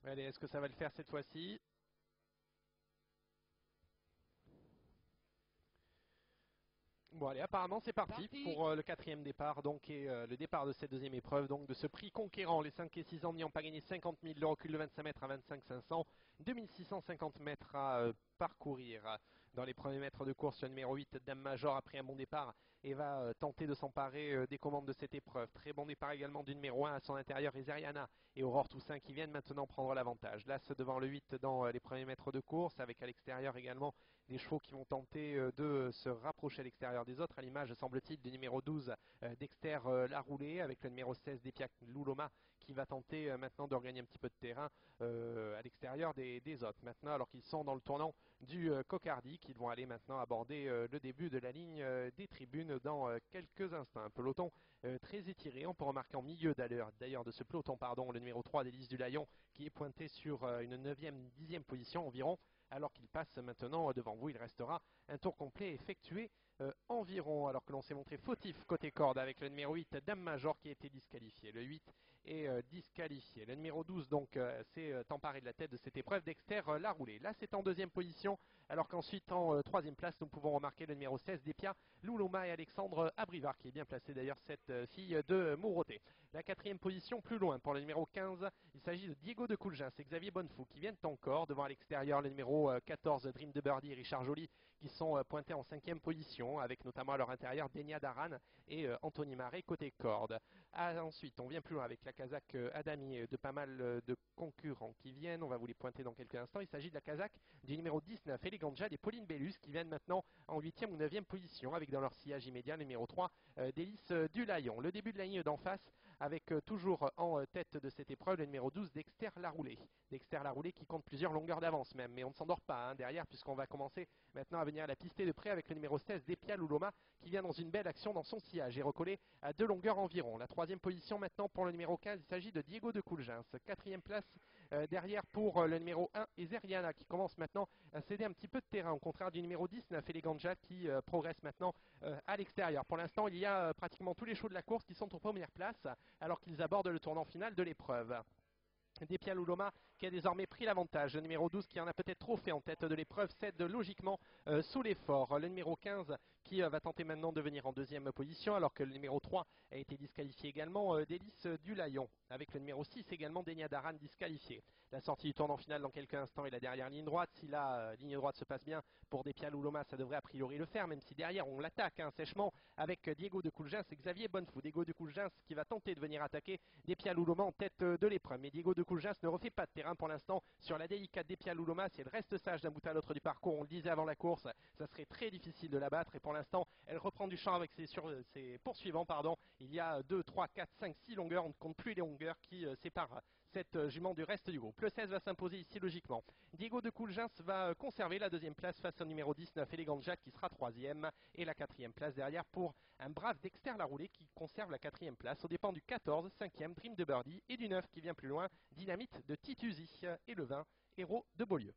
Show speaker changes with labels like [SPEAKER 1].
[SPEAKER 1] Allez, est-ce que ça va le faire cette fois-ci? Bon allez, apparemment c'est parti pour le quatrième départ, donc et le départ de cette deuxième épreuve, donc de ce prix conquérant. Les 5 et 6 ans n'y ont pas gagné 50 000, le recul de 25 mètres à 25 500, 2650 mètres à parcourir. Dans les premiers mètres de course, le numéro 8, Dame Major, a pris un bon départ et va tenter de s'emparer des commandes de cette épreuve. Très bon départ également du numéro 1 à son intérieur, Ezeriana et Aurore Toussaint qui viennent maintenant prendre l'avantage. L'As devant le 8 dans les premiers mètres de course, avec à l'extérieur également des chevaux qui vont tenter de se rapprocher à l'extérieur des autres, à l'image, semble-t-il, du numéro 12, Dexter Laroulé, avec le numéro 16, Depiac Louloma, qui va tenter maintenant de regagner un petit peu de terrain à l'extérieur des autres. Maintenant, alors qu'ils sont dans le tournant du Cocardi, qu'ils vont aller maintenant aborder le début de la ligne des tribunes dans quelques instants. Un peloton très étiré, on peut remarquer en milieu d'ailleurs de ce peloton, pardon, le numéro 3 d'Élise du Layon, qui est pointé sur une 9e, 10e position environ. Alors qu'il passe maintenant devant vous, il restera un tour complet effectué environ, alors que l'on s'est montré fautif côté corde avec le numéro 8, Dame Major, qui a été disqualifié. Le 8 est disqualifié. Le numéro 12 donc s'est emparé de la tête de cette épreuve, Dexter Laroulé. Là c'est en deuxième position, alors qu'ensuite en troisième place nous pouvons remarquer le numéro 16, Depia Louloma et Alexandre Abrivard, qui est bien placé d'ailleurs, cette fille de Mouroté. La quatrième position plus loin pour le numéro 15, il s'agit de Diego de Coulgin, c'est Xavier Bonnefou qui viennent encore devant à l'extérieur le numéro 14, Dream de Birdie et Richard Joly, qui sont pointés en cinquième position, avec notamment à leur intérieur Denia Daran et Anthony Marais côté corde. Ensuite, on vient plus loin avec la Kazakh Adami, de pas mal de concurrents qui viennent, on va vous les pointer dans quelques instants. Il s'agit de la Kazakh du numéro 19, Elegant et Pauline Bellus, qui viennent maintenant en 8e ou 9e position, avec dans leur sillage immédiat le numéro 3, Délice du Layon. Le début de la ligne d'en face, avec toujours en tête de cette épreuve le numéro 12, Dexter Laroulé. Dexter Laroulé qui compte plusieurs longueurs d'avance même, mais on ne s'endort pas derrière, puisqu'on va commencer maintenant à venir à la pister de près avec le numéro 16, Depia Louloma, qui vient dans une belle action dans son sillage et recollé à 2 longueurs environ. La troisième position maintenant pour le numéro 15, il s'agit de Diego de Coulgins. Quatrième place derrière pour le numéro 1, Ezeriana, qui commence maintenant à céder un petit peu de terrain, au contraire du numéro 19, Elegant qui progresse maintenant à l'extérieur. Pour l'instant, il y a pratiquement tous les chevaux de la course qui sont aux premières places, alors qu'ils abordent le tournant final de l'épreuve. Depia Louloma qui a désormais pris l'avantage. Le numéro 12 qui en a peut-être trop fait en tête de l'épreuve cède logiquement sous l'effort. Le numéro 15 qui va tenter maintenant de venir en deuxième position, alors que le numéro 3 a été disqualifié également, Délice du Layon. Avec le numéro 6 également, Denia Daran disqualifié. La sortie du tournant final dans quelques instants et la dernière ligne droite. Si la ligne droite se passe bien pour Depia Louloma, ça devrait a priori le faire, même si derrière on l'attaque sèchement avec Diego de Coulgins et Xavier Bonnefou. Diego de Coulgins qui va tenter de venir attaquer Depia Louloma en tête de l'épreuve. Mais Diego de Coulgins ne refait pas de terrain pour l'instant sur la délicate Depia Louloma. Si elle reste sage d'un bout à l'autre du parcours, on le disait avant la course, ça serait très difficile de la battre. Et pour l'instant, elle reprend du champ avec ses poursuivants. Il y a 2, 3, 4, 5, 6 longueurs. On ne compte plus les longueurs qui séparent cette jument du reste du groupe. Le 16 va s'imposer ici logiquement. Diego de Coulgins va conserver la deuxième place face au numéro 19, Elegant Jack, qui sera troisième. Et la quatrième place derrière pour un brave Dexter Laroulé qui conserve la quatrième place aux dépens du 14, 5e, Dream de Birdie, et du 9 qui vient plus loin, Dynamite de Tituzi, et le 20, Héros de Beaulieu.